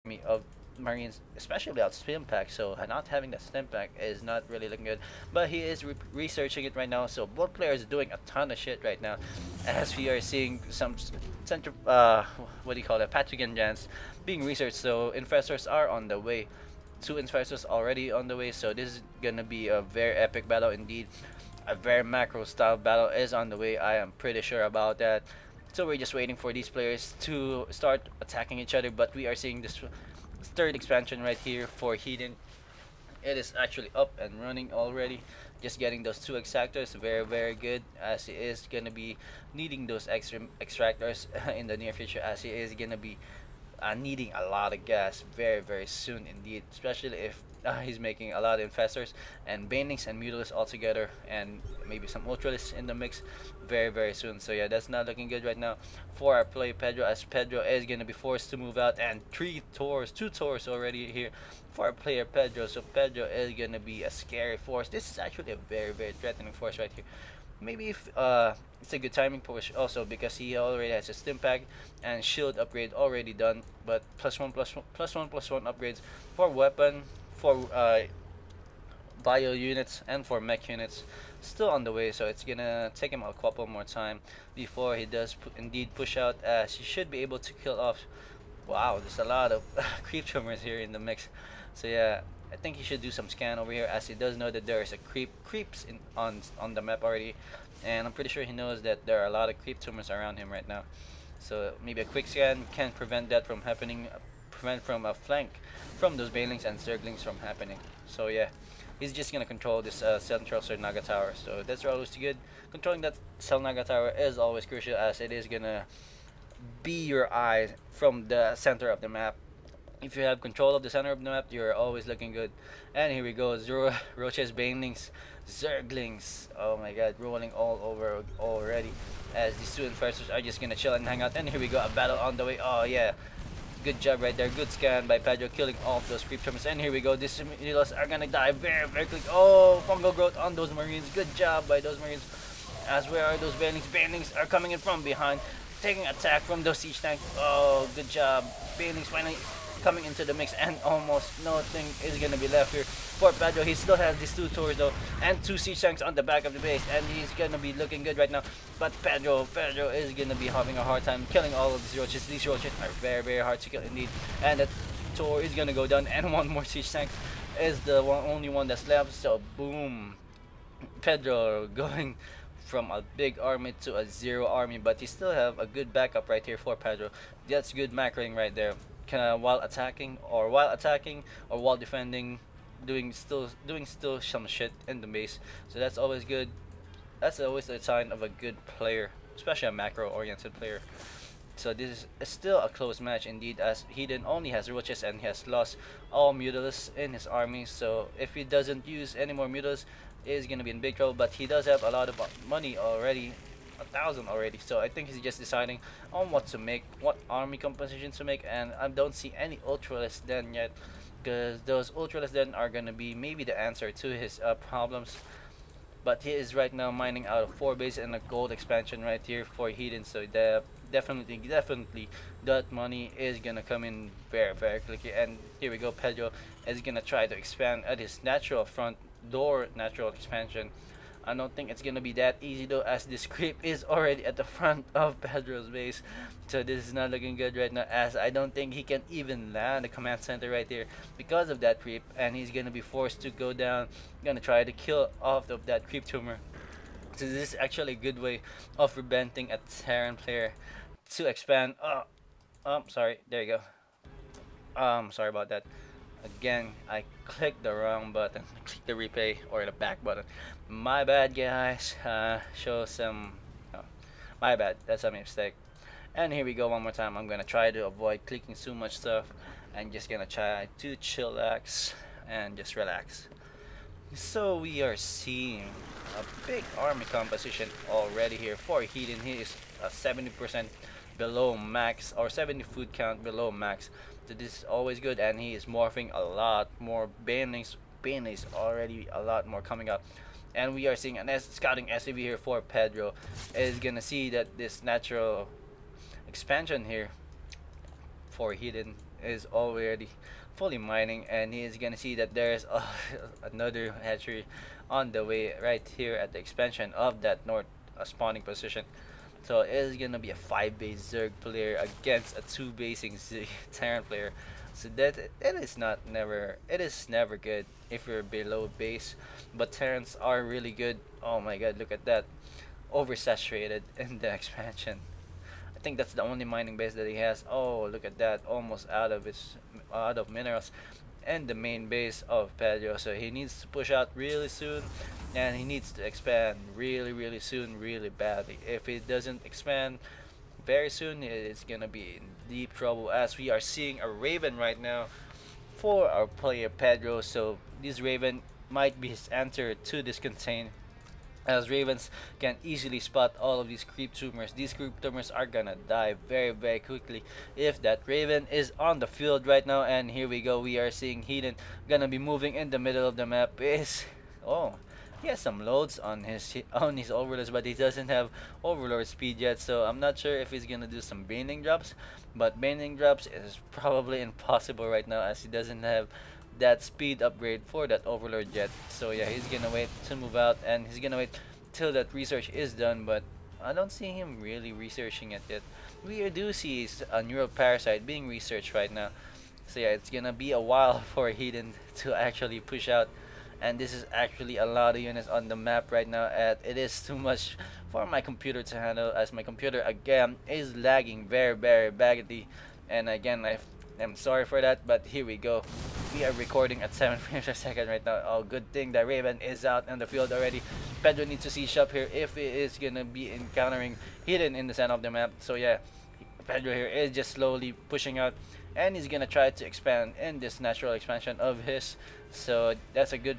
army of Marines, especially without stim pack. So not having that stim pack is not really looking good. But he is researching it right now. So both players are doing a ton of shit right now, as we are seeing some center what do you call it, pathogen gens being researched. So infestors are on the way. Two infestors already on the way. So this is gonna be a very epic battle indeed. A very macro style battle is on the way. I am pretty sure about that. So we're just waiting for these players to start attacking each other. But we are seeing this third expansion right here for Hedon. It is actually up and running already. Just getting those two extractors, very good, as he is gonna be needing those extra extractors in the near future, as he is gonna be needing a lot of gas very soon indeed, especially if he's making a lot of infestors and banelings and mutalisks all together, and maybe some ultralisks in the mix very soon. So yeah, that's not looking good right now for our play Pedro, as Pedro is gonna be forced to move out, and two tours already here for our player Pedro. So Pedro is gonna be a scary force. This is actually a very threatening force right here. Maybe if it's a good timing push also, because he already has a stim pack and shield upgrade already done, but plus one upgrades for weapon, for bio units, and for mech units still on the way. So it's gonna take him a couple more time before he does indeed push out, as he should be able to kill off. Wow, there's a lot of creep tumors here in the mix. So yeah, I think he should do some scan over here, as he does know that there is a creeps in on the map already, and I'm pretty sure he knows that there are a lot of creep tumors around him right now. So maybe a quick scan can prevent that from happening, prevent from a flank from those Banelings and Zerglings from happening. So yeah, he's just gonna control this central Naga tower. So that's always good. Controlling that Naga tower is always crucial, as it is gonna be your eye from the center of the map. If you have control of the center of the map, you're always looking good. And here we go, Roches, Banelings, Zerglings. Oh my god, rolling all over already, as these two infestors are just gonna chill and hang out. And here we go, a battle on the way. Oh yeah, good job right there. Good scan by Pedro, killing all of those creep terms. And here we go, these Milos are gonna die very quick. Oh, fungal growth on those Marines. Good job by those Marines. As where are those Banelings? Banelings are coming in from behind, taking attack from those siege tanks. Oh, good job. Banelings finally coming into the mix, and almost nothing is gonna be left here for Pedro. He still has these two tours though, and two siege tanks on the back of the base, and he's gonna be looking good right now. But Pedro is gonna be having a hard time killing all of these roaches. These roaches are very hard to kill indeed, and that tour is gonna go down, and one more siege tank is the only one that's left. So boom, Pedro going from a big army to a zero army, but he still have a good backup right here for Pedro. That's good macroing right there. While attacking or while defending, doing still some shit in the base. So that's always good. That's always a sign of a good player, especially a macro oriented player. So this is still a close match indeed, as Hedon only has roaches and he has lost all mutalisks in his army. So if he doesn't use any more mutalisks, he's gonna be in big trouble. But he does have a lot of money already, 1,000 already. So I think he's just deciding on what to make, what army compositions to make, and I don't see any ultralisk den yet, because those ultralisk den are gonna be maybe the answer to his problems. But he is right now mining out of 4 base and a gold expansion right here for Hedon. So definitely that money is gonna come in very quickly. And here we go, Pedro is gonna try to expand at his natural front door natural expansion. I don't think it's gonna be that easy though, as this creep is already at the front of Pedro's base. So this is not looking good right now, as I don't think he can even land the command center right here because of that creep, and he's gonna be forced to go down, gonna try to kill off of that creep tumor. So this is actually a good way of preventing a Terran player to expand. Sorry, there you go. Sorry about that. Again, I clicked the wrong button. Click the replay or the back button. My bad, guys. Show some. Oh, my bad. That's a mistake. And here we go one more time. I'm gonna try to avoid clicking so much stuff, and just gonna try to chillax and just relax. So we are seeing a big army composition already here for Hedon. He is 70% below max, or 70 food count below max. So this is always good, and he is morphing a lot more banelings. Banelings already a lot more coming up, and we are seeing an scouting SCV here for Pedro. Is gonna see that this natural expansion here for Hedon is already fully mining, and he is gonna see that there's another hatchery on the way right here at the expansion of that north spawning position. So it is gonna be a 5 base Zerg player against a 2 basing Terran player. So that it is never good if you're below base, but Terrans are really good. Oh my god, look at that, oversaturated in the expansion. I think that's the only mining base that he has. Oh, look at that, almost out of minerals. And the main base of Pedro, so he needs to push out really soon, and he needs to expand really soon, really badly. If he doesn't expand very soon, it's gonna be in deep trouble, as we are seeing a Raven right now for our player Pedro. So this Raven might be his answer to this contain, as Ravens can easily spot all of these creep tumors. These creep tumors are gonna die very quickly if that Raven is on the field right now. And here we go, we are seeing Hedon gonna be moving in the middle of the map. Oh, he has some loads on his overlords, but he doesn't have overlord speed yet, so I'm not sure if he's gonna do some baning drops. But baning drops is probably impossible right now, as he doesn't have that speed upgrade for that overlord yet. So yeah, he's gonna wait to move out, and he's gonna wait till that research is done, but I don't see him really researching it yet. We do see a neural parasite being researched right now. So yeah, it's gonna be a while for Hedon to actually push out, and this is actually a lot of units on the map right now, and it is too much for my computer to handle, as my computer again is lagging very badly. And again, I'm sorry for that, but here we go. We are recording at 7 frames per second right now. Oh, good thing that Raven is out on the field already. Pedro needs to siege up here if he is gonna be encountering Hedon in the center of the map. So yeah, Pedro here is just slowly pushing out, and he's gonna try to expand in this natural expansion of his. So that's a good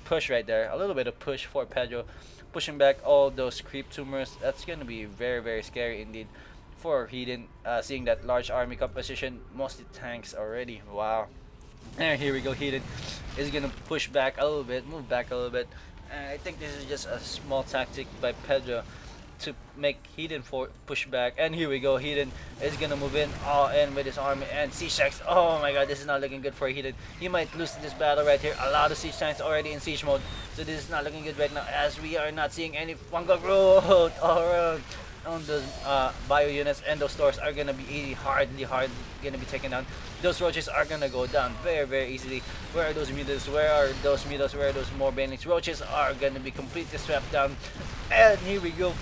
push right there. A little bit of push for Pedro, pushing back all those creep tumors. That's gonna be very scary indeed for Hedon, seeing that large army composition, mostly tanks already. Wow. And here we go, Hedon is gonna push back a little bit, move back a little bit, and I think this is just a small tactic by Pedro to make Hedon push back. And here we go, Hedon is gonna move in all in with his army and siege tanks. Oh my god, this is not looking good for Hedon. He might lose this battle right here. A lot of siege tanks already in siege mode, so this is not looking good right now, as we are not seeing any fungal growth around on those bio units, and those stores are gonna be hardly gonna be taken down. Those roaches are gonna go down very easily. Where are those mutants? Where are those mutants? Where are those more banelings? Roaches are gonna be completely swept down. And here we go,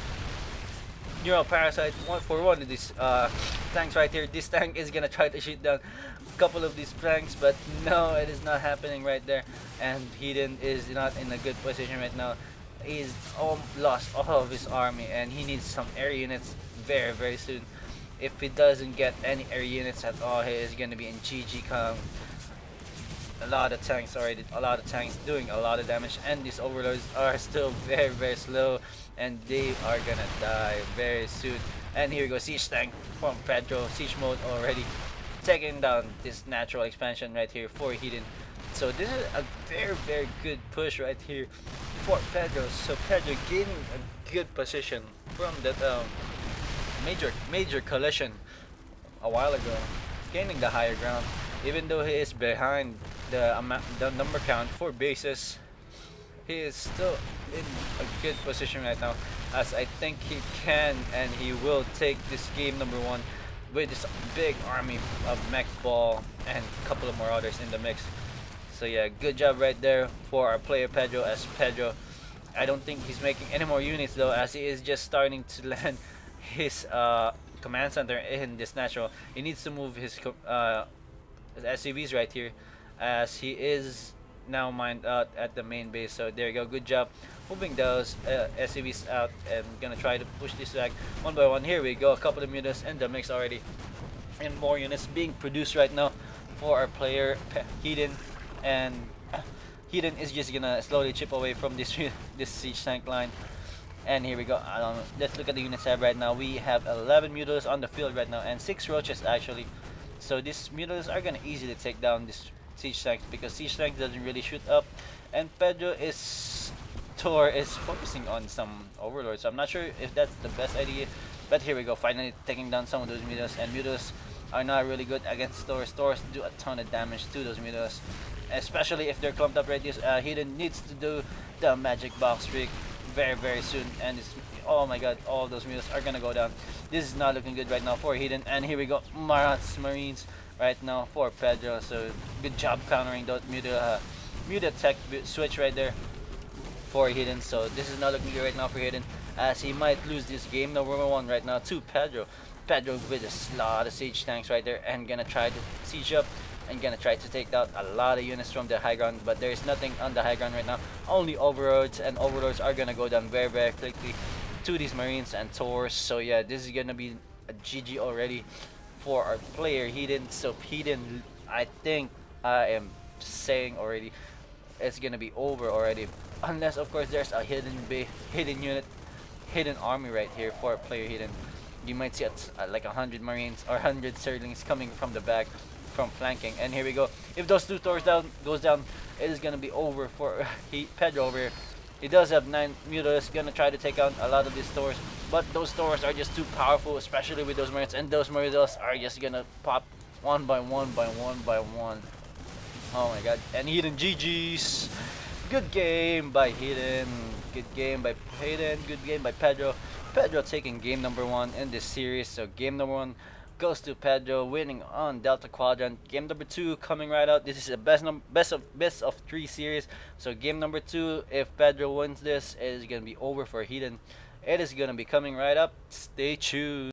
neural parasite for one of these tanks right here. This tank is gonna try to shoot down a couple of these planks, but no, it is not happening right there. And Hedon is not in a good position right now. He's lost all of his army, and he needs some air units very soon. If he doesn't get any air units at all, he is gonna be in GG Kong. A lot of tanks doing a lot of damage, and these overlords are still very slow, and they are gonna die very soon. And here we go, siege tank from Pedro, siege mode already, taking down this natural expansion right here for Hedon. So this is a very good push right here for Pedro. So Pedro gaining a good position from that major collision a while ago, gaining the higher ground, even though he is behind the number count for bases. He is still in a good position right now, as I think he can and he will take this game number 1 with this big army of mech ball and a couple of more others in the mix. So yeah, good job right there for our player Pedro, as Pedro, I don't think he's making any more units though, as he is just starting to land his command center in this natural. He needs to move his SCVs right here, as he is now mined out at the main base. So there you go, good job moving those SCVs out, and gonna try to push this back one by one. Here we go, a couple of units in the mix already, and more units being produced right now for our player Hedon. And Hedon is just gonna slowly chip away from this siege tank line. And here we go, let's look at the units I have right now. We have 11 mutilators on the field right now, and 6 roaches actually. So these mutilators are gonna easily take down this siege tanks, because siege tank doesn't really shoot up, and Pedro is focusing on some overlords. So I'm not sure if that's the best idea, but here we go, finally taking down some of those mutilators. And mutilators are not really good against Taurus. Taurus do a ton of damage to those Mutas, especially if they're clumped up right. This Hidden needs to do the magic box trick very soon, and it's, oh my god, all those Mutas are gonna go down. This is not looking good right now for Hidden, and here we go, Marat's Marines right now for Pedro. So good job countering those Muta tech switch right there for Hidden. So this is not looking good right now for Hidden, as he might lose this game number 1 right now to Pedro. Pedro with a lot of siege tanks right there, and gonna try to siege up and gonna try to take out a lot of units from the high ground, but there is nothing on the high ground right now, only overlords, and overlords are gonna go down very quickly to these Marines and Taurs. So yeah, this is gonna be a GG already for our player Hidden. So Hidden, I think I am saying already, it's gonna be over already, unless of course there's a hidden unit, hidden army right here for player Hidden. You might see like 100 Marines or 100 Zerglings coming from the back, from flanking. And here we go. If those 2 Taurs goes down, it is gonna be over for Pedro over here. He does have 9 Mutas, gonna try to take out a lot of these Taurs, but those Taurs are just too powerful, especially with those Marines, and those Marines are just gonna pop one by one. Oh my god. And Hidden, GG's. Good game by Hidden. Good game by Hidden. Good game by Pedro. Pedro taking game number 1 in this series. So game number 1 goes to Pedro, winning on Delta Quadrant. Game number 2 coming right out. This is a best of 3 series. So game number 2, if Pedro wins this, it is gonna be over for Hidden. It is gonna be coming right up. Stay tuned.